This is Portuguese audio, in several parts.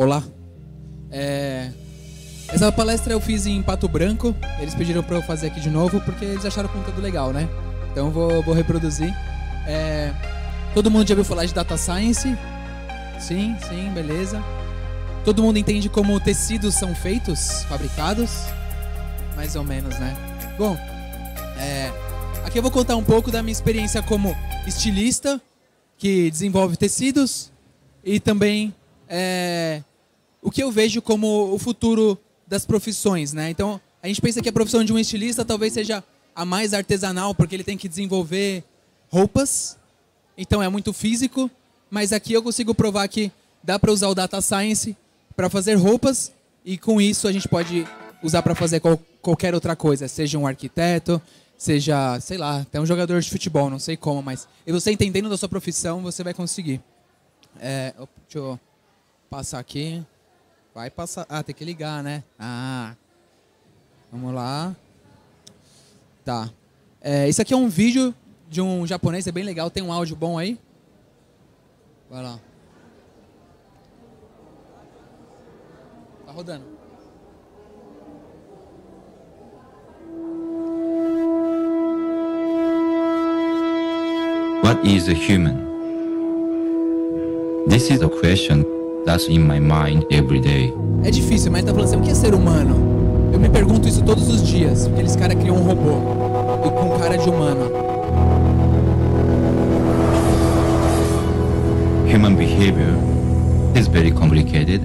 Olá. Essa palestra eu fiz em Pato Branco. Eles pediram para eu fazer aqui de novo porque eles acharam o conteúdo legal, né? Então eu vou reproduzir. Todo mundo já ouviu falar de Data Science? Sim, beleza. Todo mundo entende como tecidos são feitos, fabricados? Mais ou menos, né? Bom, aqui eu vou contar um pouco da minha experiência como estilista, que desenvolve tecidos, e também o que eu vejo como o futuro das profissões, né? Então, a gente pensa que a profissão de um estilista talvez seja a mais artesanal, porque ele tem que desenvolver roupas, então é muito físico, mas aqui eu consigo provar que dá para usar o Data Science para fazer roupas, e com isso a gente pode usar para fazer qualquer outra coisa, seja um arquiteto, seja, sei lá, até um jogador de futebol, não sei como, mas e você entendendo da sua profissão, você vai conseguir. Deixa eu passar aqui. Vai passar. Ah, tem que ligar, né? Vamos lá. Tá. Isso aqui é um vídeo de um japonês, é bem legal. Tem um áudio bom aí? Vai lá. Tá rodando. What is a human? This is a question that's in my mind every day. É difícil, mas tá falando assim, o que é ser humano? Eu me pergunto isso todos os dias, porque aqueles caras criam um robô com cara de humano. Human behavior is very complicated.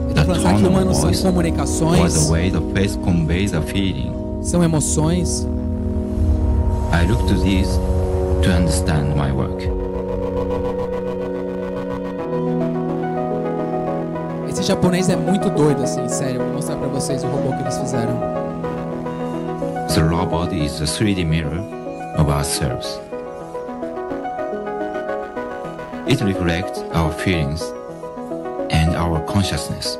Ele tá falando que humanos são comunicações, or the way the face conveys a feeling. são emoções. I look to this to understand my work. Esse japonês é muito doido, assim, sério. Vou mostrar pra vocês o robô que eles fizeram. The robot is a 3D mirror of ourselves. It reflects our feelings and our consciousness.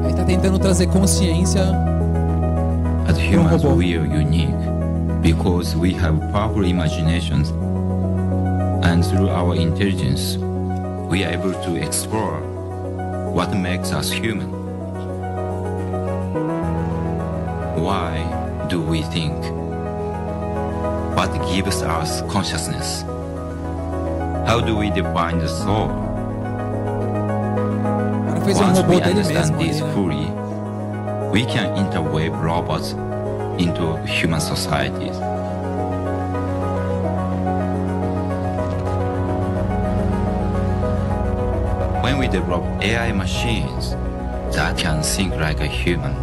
Ele tá tentando trazer consciência. As humans, we are unique because we have powerful imaginations, and through our intelligence, we are able to explore what makes us human. Why do we think? What gives us consciousness? How do we define the soul? O cara fez um Once robô we dele understand mesmo. this Aí, né? fully, we can interweave robots into human societies. When we develop AI machines that can think like a human,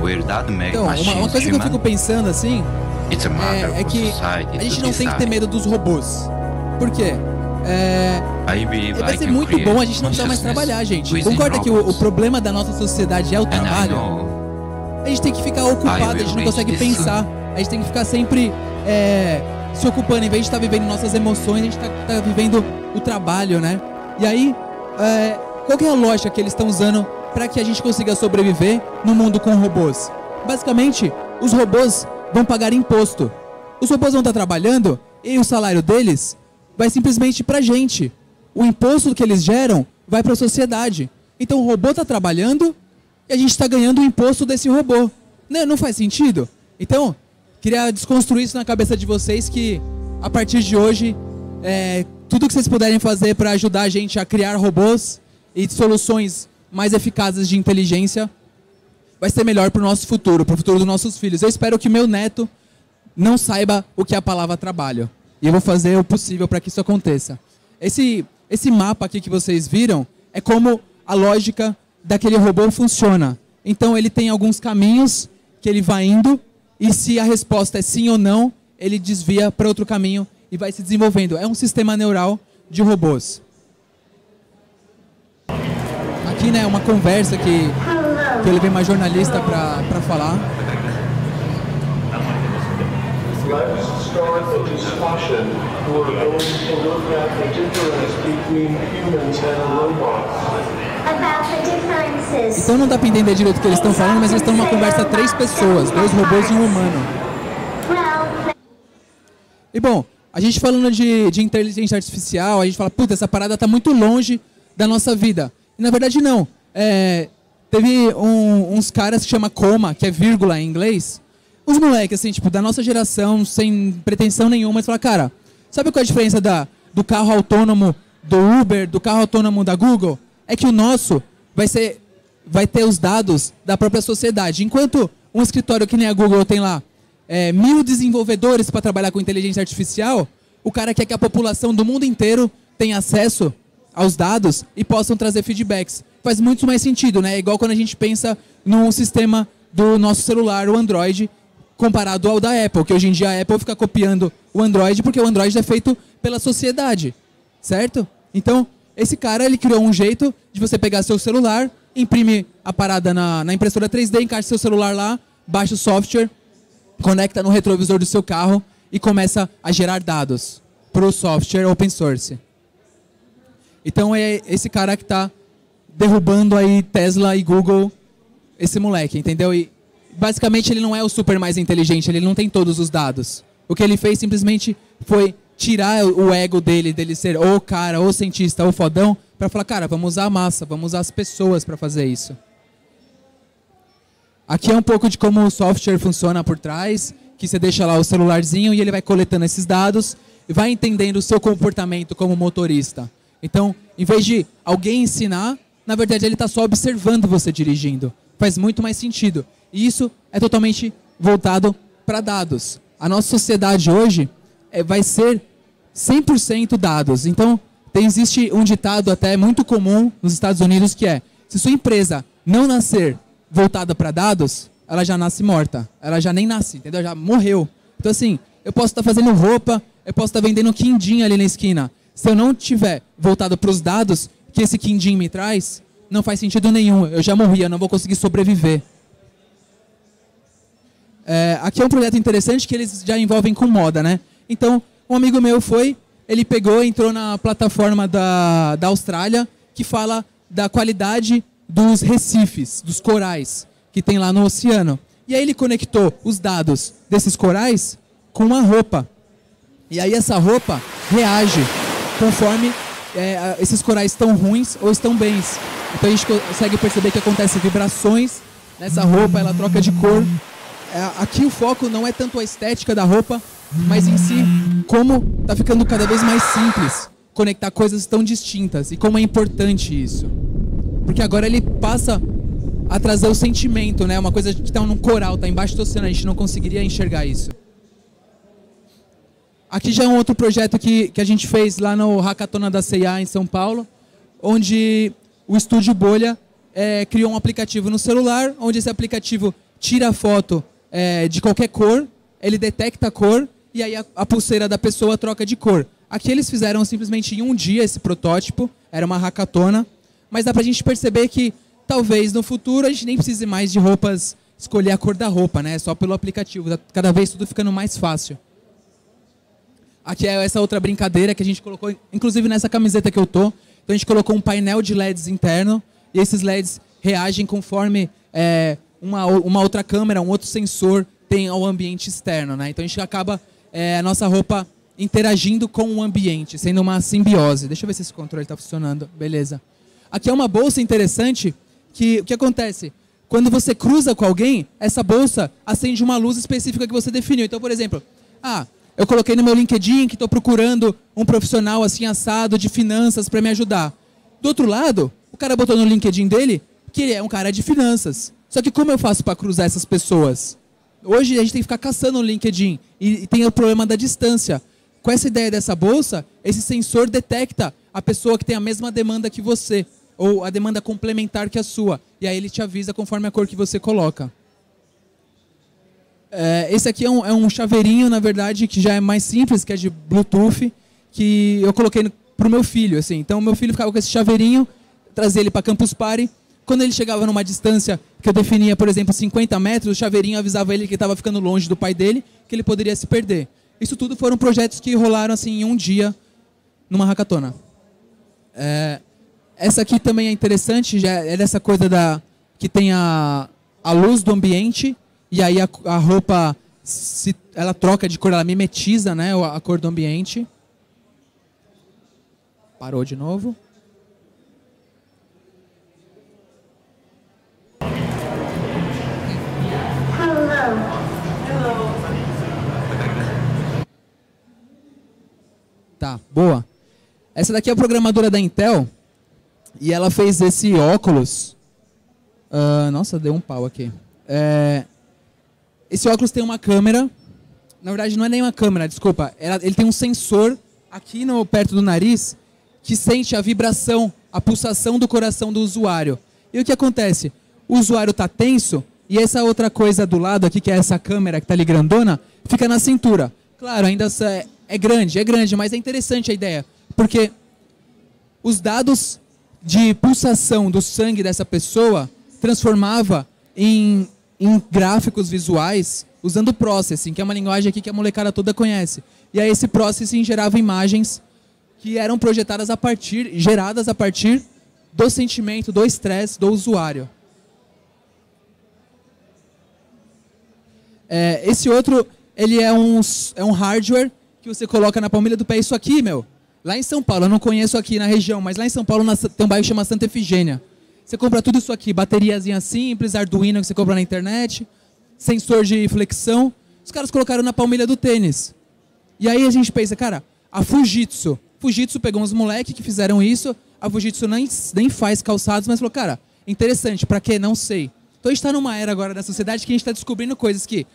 will that make Então, uma machines coisa que eu human? fico pensando assim It's a matter é for que society a gente to não tem que ter decide. medo dos robôs. Por quê? I believe Vai I ser can muito create bom a gente não precisar mais consciousness trabalhar, gente. within Concorda que o robots. problema da nossa sociedade é o And I trabalho? know A gente tem que ficar ocupado, a gente não consegue pensar. A gente tem que ficar sempre se ocupando. Em vez de estar vivendo nossas emoções, a gente tá vivendo o trabalho, né? E aí, qual que é a lógica que eles estão usando para que a gente consiga sobreviver no mundo com robôs? Basicamente, os robôs vão pagar imposto. Os robôs vão estar trabalhando e o salário deles vai simplesmente pra gente. O imposto que eles geram vai para a sociedade. Então o robô está trabalhando e a gente está ganhando o imposto desse robô. Não faz sentido? Então, queria desconstruir isso na cabeça de vocês, que a partir de hoje, tudo que vocês puderem fazer para ajudar a gente a criar robôs e soluções mais eficazes de inteligência vai ser melhor para o nosso futuro, para o futuro dos nossos filhos. Eu espero que meu neto não saiba o que é a palavra trabalho. E eu vou fazer o possível para que isso aconteça. Esse mapa aqui que vocês viram é como a lógica daquele robô funciona. Então ele tem alguns caminhos que ele vai indo, e se a resposta é sim ou não, ele desvia para outro caminho e vai se desenvolvendo. É um sistema neural de robôs. Aqui, né, uma conversa que eu levei uma jornalista para falar. Let's start a discussion. We're going to look at the difference between humans and robots. About the differences. Então não dá para entender direito o que eles estão falando, mas eles estão numa conversa 3 pessoas, 2 robôs e um humano. Well, E bom, a gente falando de inteligência artificial, a gente fala, puta, essa parada tá muito longe da nossa vida. E na verdade não. Teve uns caras que chama coma, que é vírgula em inglês. Os moleques, assim, tipo, da nossa geração, sem pretensão nenhuma, eles falam, cara, sabe qual é a diferença do carro autônomo do Uber, do carro autônomo da Google? É que o nosso vai ter os dados da própria sociedade. Enquanto um escritório que nem a Google tem lá 1000 desenvolvedores para trabalhar com inteligência artificial, o cara quer que a população do mundo inteiro tenha acesso aos dados e possam trazer feedbacks. Faz muito mais sentido, né? É igual quando a gente pensa no sistema do nosso celular, o Android, comparado ao da Apple, que hoje em dia a Apple fica copiando o Android porque o Android é feito pela sociedade, certo? Então, esse cara, ele criou um jeito de você pegar seu celular, imprime a parada na impressora 3D, encaixa seu celular lá, baixa o software, conecta no retrovisor do seu carro e começa a gerar dados para o software open source. Então é esse cara que está derrubando aí Tesla e Google, esse moleque, entendeu? E basicamente ele não é o super mais inteligente, ele não tem todos os dados. O que ele fez simplesmente foi tirar o ego dele ser ou cara, ou cientista, ou fodão, para falar, cara, vamos usar a massa, vamos usar as pessoas para fazer isso. Aqui é um pouco de como o software funciona por trás, que você deixa lá o celularzinho e ele vai coletando esses dados e vai entendendo o seu comportamento como motorista. Então, em vez de alguém ensinar, na verdade ele está só observando você dirigindo. Faz muito mais sentido. E isso é totalmente voltado para dados. A nossa sociedade hoje vai ser 100% dados. Então, existe um ditado até muito comum nos Estados Unidos que é: se sua empresa não nascer voltada para dados, ela já nasce morta. Ela já nem nasce, entendeu? Já morreu. Então, assim, eu posso estar fazendo roupa, eu posso estar vendendo quindim ali na esquina. Se eu não tiver voltado para os dados que esse quindim me traz, não faz sentido nenhum. Eu já morri, eu não vou conseguir sobreviver. Aqui é um projeto interessante que eles já envolvem com moda, né? Então, um amigo meu ele pegou, entrou na plataforma da Austrália, que fala da qualidade dos recifes, dos corais, que tem lá no oceano. E aí ele conectou os dados desses corais com uma roupa. E aí essa roupa reage conforme esses corais estão ruins ou estão bens. Então a gente consegue perceber que acontecem vibrações nessa roupa, ela troca de cor. Aqui o foco não é tanto a estética da roupa, mas em si como está ficando cada vez mais simples conectar coisas tão distintas e como é importante isso. Porque agora ele passa a trazer o sentimento, né? Uma coisa que está num coral, está embaixo do oceano, a gente não conseguiria enxergar isso. Aqui já é um outro projeto que a gente fez lá no Hackathon da C&A em São Paulo, onde o Estúdio Bolha criou um aplicativo no celular, onde esse aplicativo tira a foto de qualquer cor, ele detecta a cor e aí a pulseira da pessoa troca de cor. Aqui eles fizeram simplesmente em um dia esse protótipo, era uma hackathon, mas dá pra gente perceber que talvez no futuro a gente nem precise mais de roupas, escolher a cor da roupa, né? Só pelo aplicativo, cada vez tudo ficando mais fácil. Aqui é essa outra brincadeira que a gente colocou, inclusive nessa camiseta que eu tô. Então a gente colocou um painel de LEDs interno e esses LEDs reagem conforme uma outra câmera, um outro sensor tem ao ambiente externo, né? Então a gente acaba a nossa roupa interagindo com o ambiente, sendo uma simbiose. Deixa eu ver se esse controle está funcionando. Beleza. Aqui é uma bolsa interessante que o que acontece? Quando você cruza com alguém, essa bolsa acende uma luz específica que você definiu. Então, por exemplo, eu coloquei no meu LinkedIn que estou procurando um profissional assim assado de finanças para me ajudar. Do outro lado, o cara botou no LinkedIn dele que ele é um cara de finanças. Só que como eu faço para cruzar essas pessoas? Hoje a gente tem que ficar caçando no LinkedIn e tem o problema da distância. Com essa ideia dessa bolsa, esse sensor detecta a pessoa que tem a mesma demanda que você, ou a demanda complementar que a sua. E aí ele te avisa conforme a cor que você coloca. Esse aqui é um chaveirinho, na verdade, que já é mais simples, que é de Bluetooth, que eu coloquei para o meu filho. Assim. Então, o meu filho ficava com esse chaveirinho, trazia ele para Campus Party. Quando ele chegava numa distância que eu definia, por exemplo, 50 metros, o chaveirinho avisava ele que estava ficando longe do pai dele, que ele poderia se perder. Isso tudo foram projetos que rolaram assim, em um dia, numa hackathon. Essa aqui também é interessante, já é dessa coisa que tem a luz do ambiente, e aí a roupa, ela troca de cor, ela mimetiza, né, a cor do ambiente. Parou de novo. Tá, boa. Essa daqui é a programadora da Intel. E ela fez esse óculos. Nossa, deu um pau aqui. Esse óculos tem uma câmera. Na verdade, não é nem uma câmera, desculpa. Ele tem um sensor aqui perto do nariz que sente a vibração, a pulsação do coração do usuário. E o que acontece? O usuário está tenso e essa outra coisa do lado aqui, que é essa câmera que está ali grandona, fica na cintura. Claro, ainda é grande, mas é interessante a ideia. Porque os dados de pulsação do sangue dessa pessoa transformava em gráficos visuais usando processing, que é uma linguagem aqui que a molecada toda conhece. E aí esse processing gerava imagens que eram projetadas geradas a partir do sentimento, do estresse do usuário. Esse outro, ele é um hardware que você coloca na palmilha do pé. Isso aqui, lá em São Paulo, eu não conheço aqui na região, mas lá em São Paulo tem um bairro que chama Santa Efigênia. Você compra tudo isso aqui, bateriazinha simples, Arduino que você compra na internet, sensor de flexão. Os caras colocaram na palmilha do tênis. E aí a gente pensa, cara, a Fujitsu pegou uns moleques que fizeram isso, a Fujitsu nem faz calçados, mas falou, cara, interessante, pra quê? Não sei. Então a gente está numa era agora da sociedade que a gente está descobrindo coisas que,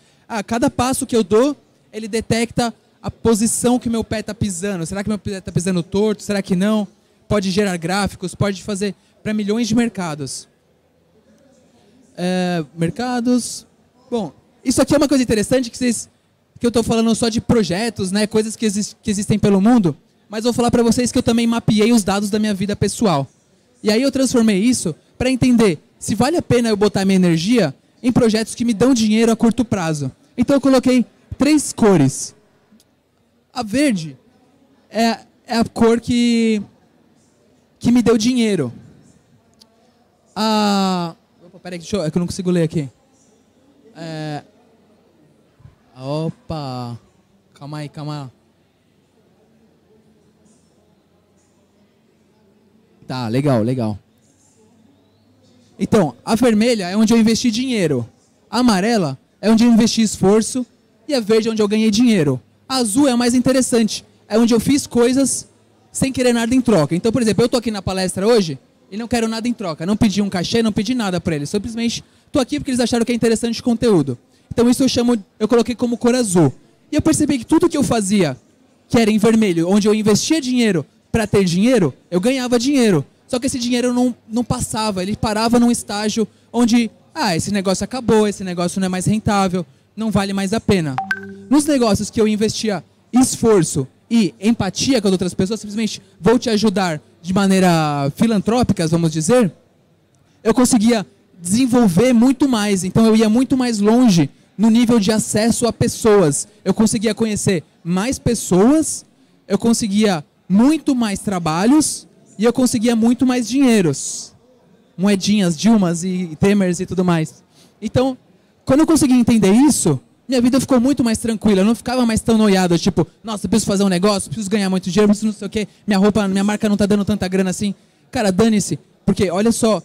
cada passo que eu dou, ele detecta a posição que meu pé está pisando. Será que meu pé está pisando torto? Será que não? Pode gerar gráficos, pode fazer para milhões de mercados. Mercados. Bom, isso aqui é uma coisa interessante que eu estou falando só de projetos, né, coisas que existem pelo mundo, mas vou falar para vocês que eu também mapeei os dados da minha vida pessoal. E aí eu transformei isso para entender se vale a pena eu botar minha energia em projetos que me dão dinheiro a curto prazo. Então eu coloquei 3 cores. A verde é a cor que me deu dinheiro. Opa, peraí, é que eu não consigo ler aqui. Opa, calma aí. Tá, legal. Então, a vermelha é onde eu investi dinheiro. A amarela é onde eu investi esforço. E a verde é onde eu ganhei dinheiro. A azul é a mais interessante. É onde eu fiz coisas sem querer nada em troca. Então, por exemplo, eu tô aqui na palestra hoje e não quero nada em troca. Não pedi um cachê, não pedi nada para eles. Simplesmente tô aqui porque eles acharam que é interessante o conteúdo. Então isso eu coloquei como cor azul. E eu percebi que tudo que eu fazia, que era em vermelho, onde eu investia dinheiro para ter dinheiro, eu ganhava dinheiro. Só que esse dinheiro não passava, ele parava num estágio onde, esse negócio acabou, esse negócio não é mais rentável, não vale mais a pena. Nos negócios que eu investia esforço e empatia com as outras pessoas, simplesmente vou te ajudar de maneira filantrópica, vamos dizer, eu conseguia desenvolver muito mais. Então eu ia muito mais longe no nível de acesso a pessoas. Eu conseguia conhecer mais pessoas, eu conseguia muito mais trabalhos e eu conseguia muito mais dinheiros. Moedinhas, Dilmas e Temers e tudo mais. Então, quando eu consegui entender isso, minha vida ficou muito mais tranquila. Eu não ficava mais tão noiado, tipo, nossa, preciso fazer um negócio, preciso ganhar muito dinheiro, preciso não sei o quê, minha marca não tá dando tanta grana assim. Cara, dane-se, porque olha só,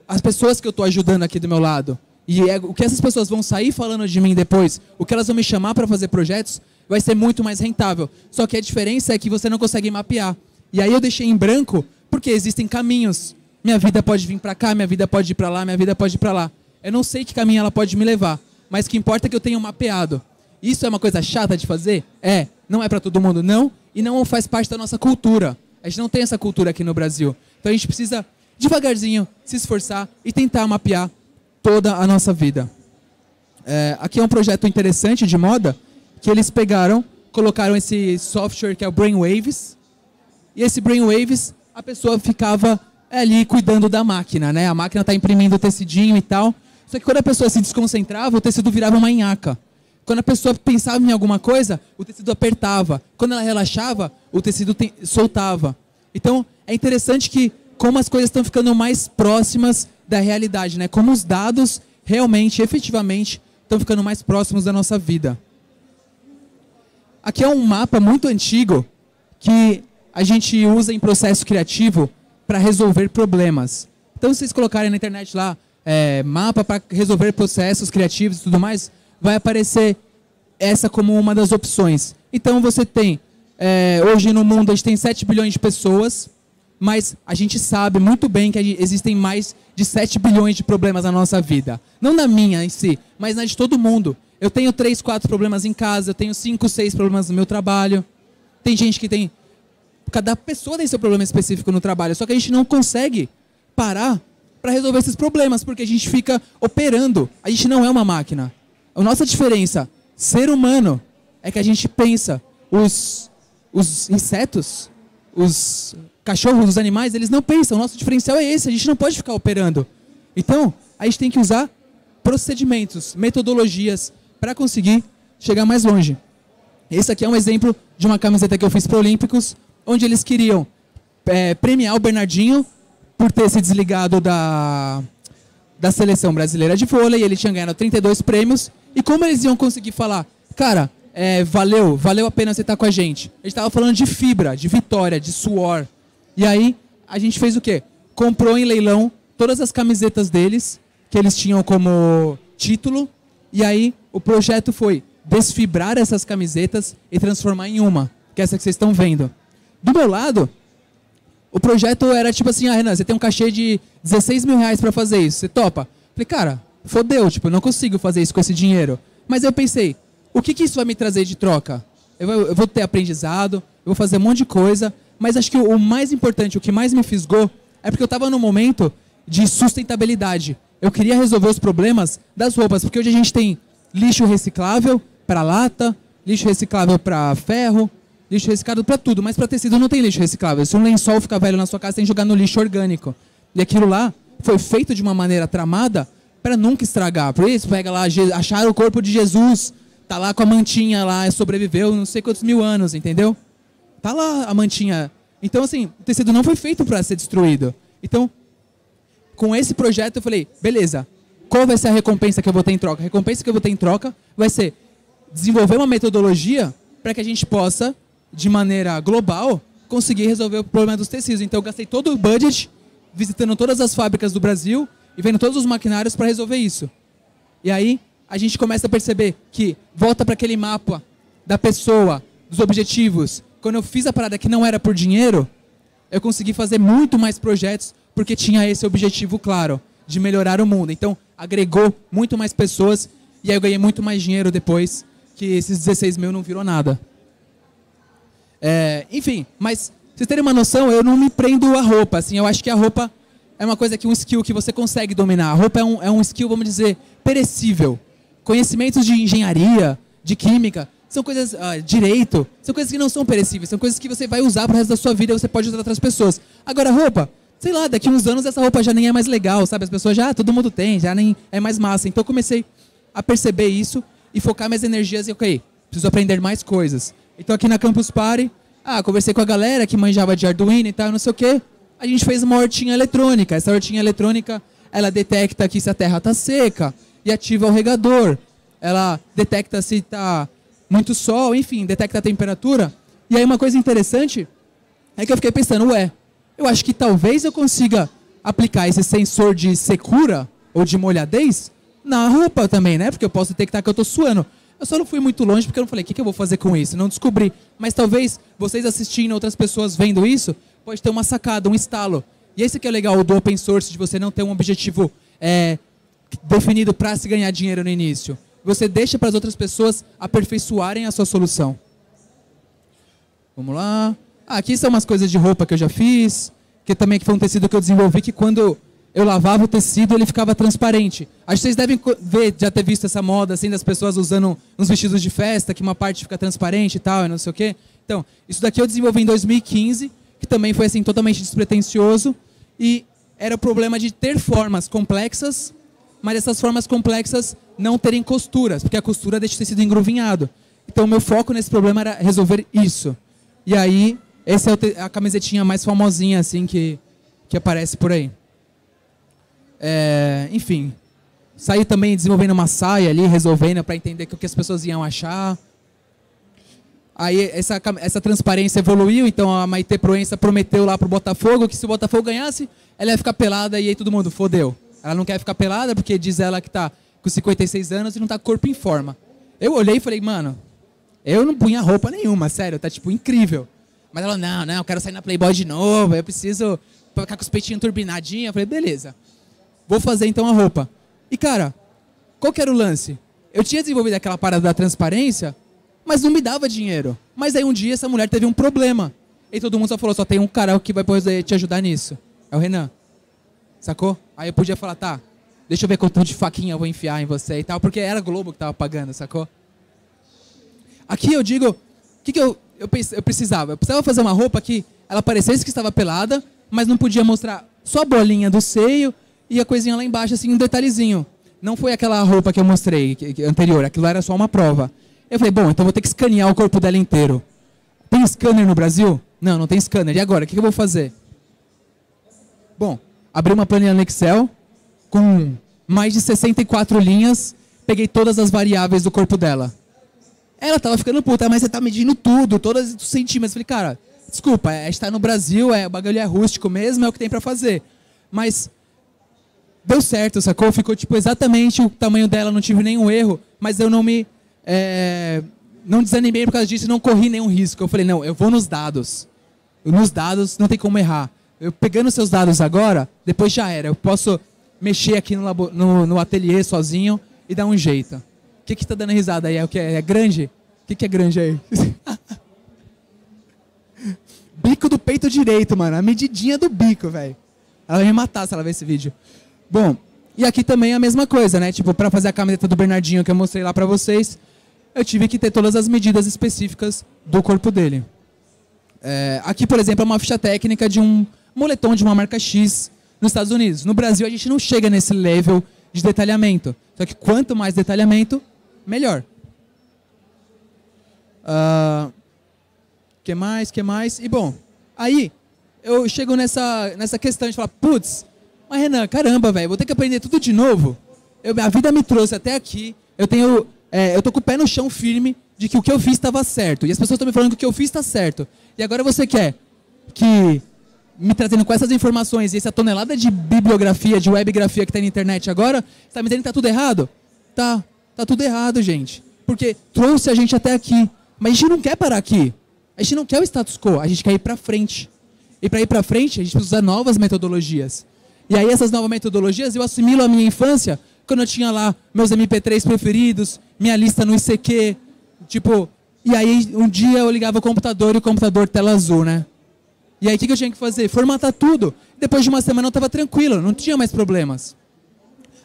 as pessoas que eu tô ajudando aqui do meu lado, e o que essas pessoas vão sair falando de mim depois, o que elas vão me chamar para fazer projetos, vai ser muito mais rentável. Só que a diferença é que você não consegue mapear. E aí eu deixei em branco, porque existem caminhos. Minha vida pode vir para cá, minha vida pode ir para lá, minha vida pode ir para lá. Eu não sei que caminho ela pode me levar, mas o que importa é que eu tenha mapeado. Isso é uma coisa chata de fazer? Não é para todo mundo, não, e não faz parte da nossa cultura. A gente não tem essa cultura aqui no Brasil. Então a gente precisa, devagarzinho, se esforçar e tentar mapear toda a nossa vida. Aqui é um projeto interessante de moda, que eles colocaram esse software que é o Brainwaves, e esse Brainwaves, a pessoa ficava ali cuidando da máquina, né? A máquina está imprimindo o tecidinho e tal. Só que quando a pessoa se desconcentrava, o tecido virava uma nhaca. Quando a pessoa pensava em alguma coisa, o tecido apertava. Quando ela relaxava, o tecido soltava. Então, é interessante que como as coisas estão ficando mais próximas da realidade, né? Como os dados realmente, efetivamente, estão ficando mais próximos da nossa vida. Aqui é um mapa muito antigo que a gente usa em processo criativo para resolver problemas. Então, se vocês colocarem na internet lá, mapa para resolver processos criativos e tudo mais, vai aparecer essa como uma das opções. Então, você tem Hoje no mundo a gente tem 7 bilhões de pessoas, mas a gente sabe muito bem que existem mais de 7 bilhões de problemas na nossa vida. Não na minha em si, mas na de todo mundo. Eu tenho 3, 4 problemas em casa, eu tenho 5, 6 problemas no meu trabalho. Tem gente que tem... Cada pessoa tem seu problema específico no trabalho, só que a gente não consegue parar para resolver esses problemas, porque a gente fica operando. A gente não é uma máquina. A nossa diferença, ser humano, é que a gente pensa. Os insetos, os cachorros, os animais, eles não pensam. O nosso diferencial é esse, a gente não pode ficar operando. Então, a gente tem que usar procedimentos, metodologias, para conseguir chegar mais longe. Esse aqui é um exemplo de uma camiseta que eu fiz para Olímpicos, onde eles queriam premiar o Bernardinho por ter se desligado da seleção brasileira de vôlei. Ele tinha ganhado 32 prêmios. E como eles iam conseguir falar, cara, valeu a pena você estar com a gente. A gente estava falando de fibra, de vitória, de suor. E aí, a gente fez o quê? Comprou em leilão todas as camisetas deles, que eles tinham como título. E aí, o projeto foi desfibrar essas camisetas e transformar em uma, que é essa que vocês estão vendo. Do meu lado, o projeto era tipo assim, Renan, você tem um cachê de 16 mil reais para fazer isso, você topa? Falei, cara, fodeu, tipo, eu não consigo fazer isso com esse dinheiro. Mas eu pensei, o que isso vai me trazer de troca? Eu vou ter aprendizado, eu vou fazer um monte de coisa, mas acho que o mais importante, o que mais me fisgou, é porque eu estava num momento de sustentabilidade. Eu queria resolver os problemas das roupas, porque hoje a gente tem lixo reciclável para lata, lixo reciclável para ferro, lixo reciclado para tudo, mas para tecido não tem lixo reciclável. Se um lençol ficar velho na sua casa, tem que jogar no lixo orgânico. E aquilo lá foi feito de uma maneira tramada para nunca estragar. Por isso, pega lá, acharam o corpo de Jesus, tá lá com a mantinha lá, sobreviveu não sei quantos mil anos, entendeu? Tá lá a mantinha. Então, assim, o tecido não foi feito para ser destruído. Então, com esse projeto eu falei, beleza, qual vai ser a recompensa que eu vou ter em troca? A recompensa que eu vou ter em troca vai ser desenvolver uma metodologia para que a gente possa, de maneira global, conseguir resolver o problema dos tecidos. Então eu gastei todo o budget, visitando todas as fábricas do Brasil e vendo todos os maquinários para resolver isso. E aí a gente começa a perceber que volta para aquele mapa da pessoa, dos objetivos. Quando eu fiz a parada que não era por dinheiro, eu consegui fazer muito mais projetos porque tinha esse objetivo claro, de melhorar o mundo. Então agregou muito mais pessoas e aí eu ganhei muito mais dinheiro depois, que esses 16 mil não virou nada. Enfim, mas pra vocês terem uma noção, eu não me prendo à roupa. Assim, eu acho que a roupa é uma coisa que um skill que você consegue dominar. A roupa é um skill, vamos dizer, perecível. Conhecimentos de engenharia, de química, são coisas, direito, são coisas que não são perecíveis, são coisas que você vai usar pro resto da sua vida e você pode usar outras pessoas. Agora, a roupa, sei lá, daqui a uns anos essa roupa já nem é mais legal, sabe? As pessoas já, todo mundo tem, já nem é mais massa. Então eu comecei a perceber isso e focar minhas energias e, ok, preciso aprender mais coisas. Então aqui na Campus Party, conversei com a galera que manjava de Arduino e tal, não sei o quê. A gente fez uma hortinha eletrônica. Essa hortinha eletrônica, ela detecta aqui se a terra está seca e ativa o regador. Ela detecta se está muito sol, enfim, detecta a temperatura. E aí uma coisa interessante é que eu fiquei pensando, eu acho que talvez eu consiga aplicar esse sensor de secura ou de molhadez na roupa também, né? Porque eu posso detectar que eu estou suando. Eu só não fui muito longe porque eu não falei, o que eu vou fazer com isso? Não descobri. Mas talvez vocês assistindo, outras pessoas vendo isso, pode ter uma sacada, um estalo. E esse que é legal do open source, de você não ter um objetivo definido para se ganhar dinheiro no início. Você deixa para as outras pessoas aperfeiçoarem a sua solução. Vamos lá. Aqui são umas coisas de roupa que eu já fiz, que também foi um tecido que eu desenvolvi, que quando eu lavava o tecido, ele ficava transparente. Acho que vocês devem já ter visto essa moda, assim, das pessoas usando uns vestidos de festa, que uma parte fica transparente e tal, e não sei o quê. Então, isso daqui eu desenvolvi em 2015, que também foi, assim, totalmente despretensioso, e era o problema de ter formas complexas, mas essas formas complexas não terem costuras, porque a costura deixa o tecido engruvinhado. Então, o meu foco nesse problema era resolver isso. E aí, essa é a camisetinha mais famosinha, assim, que aparece por aí. Enfim, saí também desenvolvendo uma saia ali, resolvendo para entender o que as pessoas iam achar. Aí essa transparência evoluiu, então a Maite Proença prometeu lá pro Botafogo que se o Botafogo ganhasse, ela ia ficar pelada e aí todo mundo, fodeu. Ela não quer ficar pelada porque diz ela que tá com 56 anos e não tá com o corpo em forma. Eu olhei e falei, mano, Eu não punha roupa nenhuma, sério, tá tipo incrível. Mas ela, não, eu quero sair na Playboy de novo, eu preciso ficar com os peitinhos turbinadinhos. Eu falei, beleza, vou fazer então a roupa. E cara, qual que era o lance? Eu tinha desenvolvido aquela parada da transparência, mas não me dava dinheiro. Mas aí um dia essa mulher teve um problema. E todo mundo só falou, só tem um cara que vai poder te ajudar nisso. É o Renan. Sacou? Aí eu podia falar, tá, deixa eu ver quanto de faquinha eu vou enfiar em você e tal, porque era a Globo que tava pagando, sacou? Aqui eu digo, o que eu precisava? Eu precisava fazer uma roupa que ela parecesse que estava pelada, mas não podia mostrar só a bolinha do seio e a coisinha lá embaixo, assim, um detalhezinho. Não foi aquela roupa que eu mostrei anterior, aquilo era só uma prova. Eu falei, bom, então vou ter que escanear o corpo dela inteiro. Tem scanner no Brasil? Não, não tem scanner. E agora, o que eu vou fazer? Bom, abri uma planilha no Excel com mais de 64 linhas, peguei todas as variáveis do corpo dela. Ela tava ficando puta, mas você tá medindo tudo, todos os centímetros. Eu falei, cara, desculpa, a gente tá no Brasil, o bagulho é rústico mesmo, é o que tem pra fazer. Mas deu certo, sacou? Ficou tipo exatamente o tamanho dela, não tive nenhum erro, mas eu não me... não desanimei por causa disso, não corri nenhum risco. Eu falei, não, eu vou nos dados. Nos dados não tem como errar. Eu pegando seus dados agora, depois já era. Eu posso mexer aqui no ateliê sozinho e dar um jeito. O que tá dando risada aí? É o que? É grande? O que é grande aí? Bico do peito direito, mano. A medidinha do bico, velho. Ela vai me matar se ela ver esse vídeo. Bom, e aqui também é a mesma coisa, né? Tipo, pra fazer a camiseta do Bernardinho que eu mostrei lá pra vocês, eu tive que ter todas as medidas específicas do corpo dele. Aqui, por exemplo, é uma ficha técnica de um moletom de uma marca X nos Estados Unidos. No Brasil, a gente não chega nesse level de detalhamento. Só que quanto mais detalhamento, melhor. Que mais? E bom, aí eu chego nessa questão de falar, putz, mas Renan, caramba, velho, vou ter que aprender tudo de novo. A vida me trouxe até aqui, eu tô com o pé no chão firme de que o que eu fiz estava certo. E as pessoas estão me falando que o que eu fiz está certo. E agora você quer que, me trazendo com essas informações e essa tonelada de bibliografia, de webgrafia que tem na internet agora, você está me dizendo que está tudo errado? Tá tudo errado, gente. Porque trouxe a gente até aqui. Mas a gente não quer parar aqui. A gente não quer o status quo, a gente quer ir para frente. E para ir para frente, a gente precisa usar novas metodologias. E aí essas novas metodologias, eu assimilo a minha infância, quando eu tinha lá meus MP3 preferidos, minha lista no ICQ, tipo... E aí um dia eu ligava o computador e o computador tela azul, né? E aí o que eu tinha que fazer? Formatar tudo. Depois de uma semana eu estava tranquilo, não tinha mais problemas.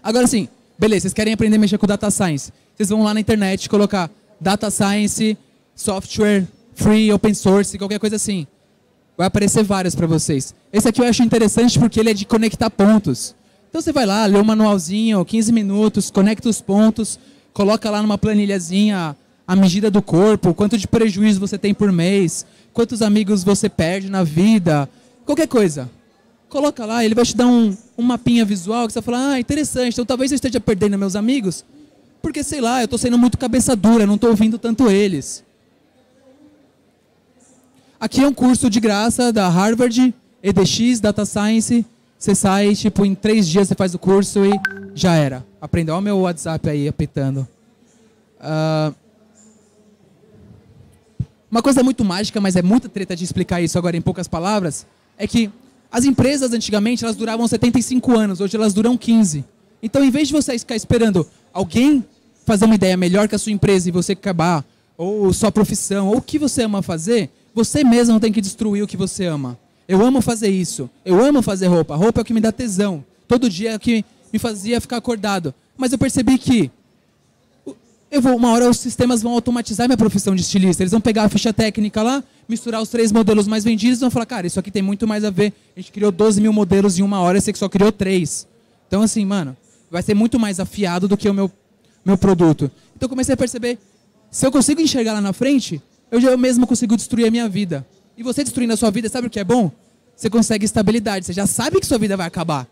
Agora sim, beleza, vocês querem aprender a mexer com Data Science. Vocês vão lá na internet colocar Data Science, software, free, open source, qualquer coisa assim. Vai aparecer vários para vocês. Esse aqui eu acho interessante porque ele é de conectar pontos. Então você vai lá, lê um manualzinho, 15 minutos, conecta os pontos, coloca lá numa planilhazinha a medida do corpo, quanto de prejuízo você tem por mês, quantos amigos você perde na vida, qualquer coisa. Coloca lá, ele vai te dar um mapinha visual que você vai falar, interessante, então talvez eu esteja perdendo meus amigos, porque sei lá, eu estou sendo muito cabeça dura, não estou ouvindo tanto eles. Aqui é um curso de graça da Harvard, EDX, Data Science, você sai, tipo, em 3 dias você faz o curso e já era. Aprendeu. Olha o meu WhatsApp aí, apitando. Uma coisa muito mágica, mas é muita treta de explicar isso agora em poucas palavras, é que as empresas antigamente, elas duravam 75 anos, hoje elas duram 15. Então, em vez de você ficar esperando alguém fazer uma ideia melhor que a sua empresa e você acabar, ou sua profissão, ou o que você ama fazer, você mesmo tem que destruir o que você ama. Eu amo fazer isso. Eu amo fazer roupa. Roupa é o que me dá tesão. Todo dia é o que me fazia ficar acordado. Mas eu percebi que uma hora os sistemas vão automatizar minha profissão de estilista. Eles vão pegar a ficha técnica lá, misturar os 3 modelos mais vendidos e vão falar, cara, isso aqui tem muito mais a ver. A gente criou 12 mil modelos em uma hora, você que só criou 3. Então, assim, mano, vai ser muito mais afiado do que o meu produto. Então eu comecei a perceber, se eu consigo enxergar lá na frente, eu mesmo consigo destruir a minha vida. E você destruindo a sua vida, sabe o que é bom? Você consegue estabilidade, você já sabe que sua vida vai acabar.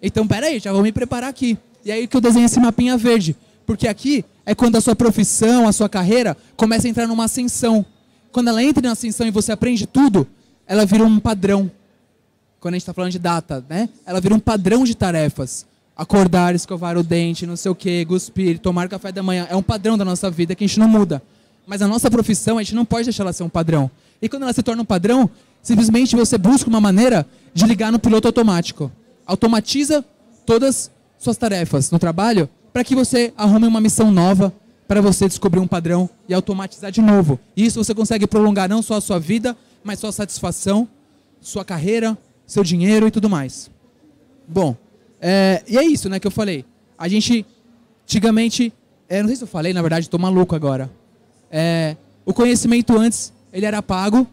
Então, peraí, já vou me preparar aqui. E aí que eu desenho esse mapinha verde. Porque aqui é quando a sua profissão, a sua carreira, começa a entrar numa ascensão. Quando ela entra na ascensão e você aprende tudo, ela vira um padrão. Quando a gente está falando de data, né? Ela vira um padrão de tarefas. Acordar, escovar o dente, não sei o quê, cuspir, tomar café da manhã. É um padrão da nossa vida que a gente não muda. Mas a nossa profissão, a gente não pode deixar ela ser um padrão. E quando ela se torna um padrão, simplesmente você busca uma maneira de ligar no piloto automático. Automatiza todas suas tarefas no trabalho para que você arrume uma missão nova, para você descobrir um padrão e automatizar de novo. E isso você consegue prolongar não só a sua vida, mas sua satisfação, sua carreira, seu dinheiro e tudo mais. Bom, e é isso, né, que eu falei. A gente, antigamente, não sei se eu falei, na verdade, estou maluco agora. O conhecimento antes, ele era pago,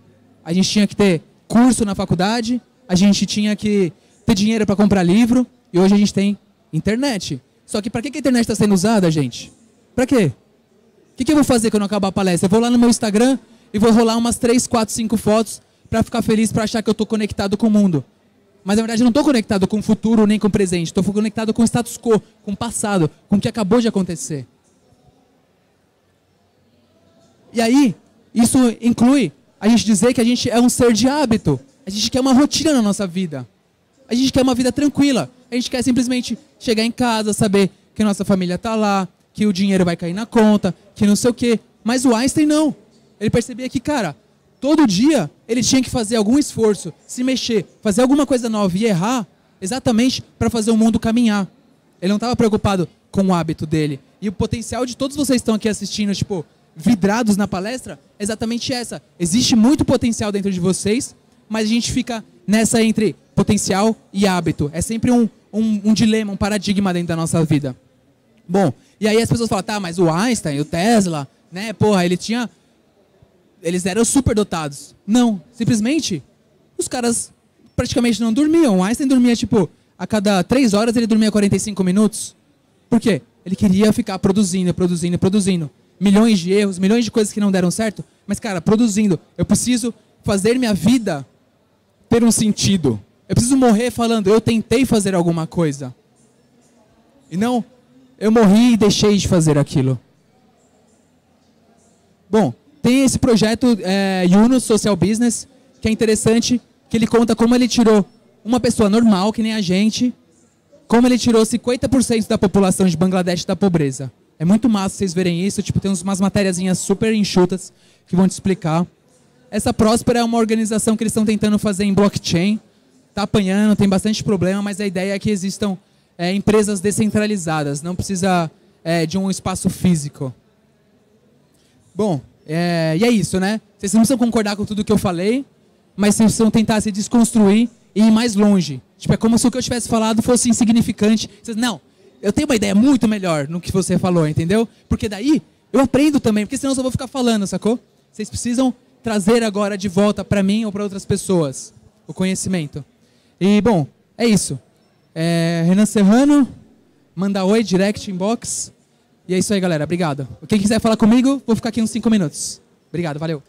a gente tinha que ter curso na faculdade, a gente tinha que ter dinheiro para comprar livro, e hoje a gente tem internet. Só que para que a internet está sendo usada, gente? Para quê? O que eu vou fazer quando eu acabar a palestra? Eu vou lá no meu Instagram e vou rolar umas 3, 4, 5 fotos para ficar feliz, para achar que eu estou conectado com o mundo. Mas na verdade eu não estou conectado com o futuro nem com o presente. Estou conectado com o status quo, com o passado, com o que acabou de acontecer. E aí, isso inclui a gente dizer que a gente é um ser de hábito. A gente quer uma rotina na nossa vida. A gente quer uma vida tranquila. A gente quer simplesmente chegar em casa, saber que a nossa família está lá, que o dinheiro vai cair na conta, que não sei o quê. Mas o Einstein não. Ele percebia que, cara, todo dia ele tinha que fazer algum esforço, se mexer, fazer alguma coisa nova e errar, exatamente para fazer o mundo caminhar. Ele não estava preocupado com o hábito dele. E o potencial de todos vocês que estão aqui assistindo, tipo, vidrados na palestra, é exatamente essa. Existe muito potencial dentro de vocês, mas a gente fica nessa entre potencial e hábito. É sempre um dilema, um paradigma dentro da nossa vida. Bom, e aí as pessoas falam, tá, mas o Einstein, o Tesla, né, porra, eles eram superdotados. Não, simplesmente, os caras praticamente não dormiam. O Einstein dormia, tipo, a cada 3 horas ele dormia 45 minutos. Por quê? Ele queria ficar produzindo. Milhões de erros, milhões de coisas que não deram certo, mas, cara, produzindo. Eu preciso fazer minha vida ter um sentido. Eu preciso morrer falando, eu tentei fazer alguma coisa. E não, eu morri e deixei de fazer aquilo. Bom, tem esse projeto Yunus Social Business, que é interessante, que ele conta como ele tirou uma pessoa normal, que nem a gente, como ele tirou 50% da população de Bangladesh da pobreza. É muito massa vocês verem isso, tipo, tem umas matériazinhas super enxutas que vão te explicar. Essa Próspera é uma organização que eles estão tentando fazer em blockchain. Está apanhando, tem bastante problema, mas a ideia é que existam empresas descentralizadas, não precisa de um espaço físico. Bom, e é isso, né? Vocês não precisam concordar com tudo que eu falei, mas vocês precisam tentar se desconstruir e ir mais longe. Tipo, é como se o que eu tivesse falado fosse insignificante. Vocês, não, eu tenho uma ideia muito melhor no que você falou, entendeu? Porque daí eu aprendo também, porque senão eu só vou ficar falando, sacou? Vocês precisam trazer agora de volta para mim ou para outras pessoas o conhecimento. E, bom, é isso. Renan Serrano, manda oi, direct, inbox. E é isso aí, galera. Obrigado. Quem quiser falar comigo, vou ficar aqui uns 5 minutos. Obrigado, valeu.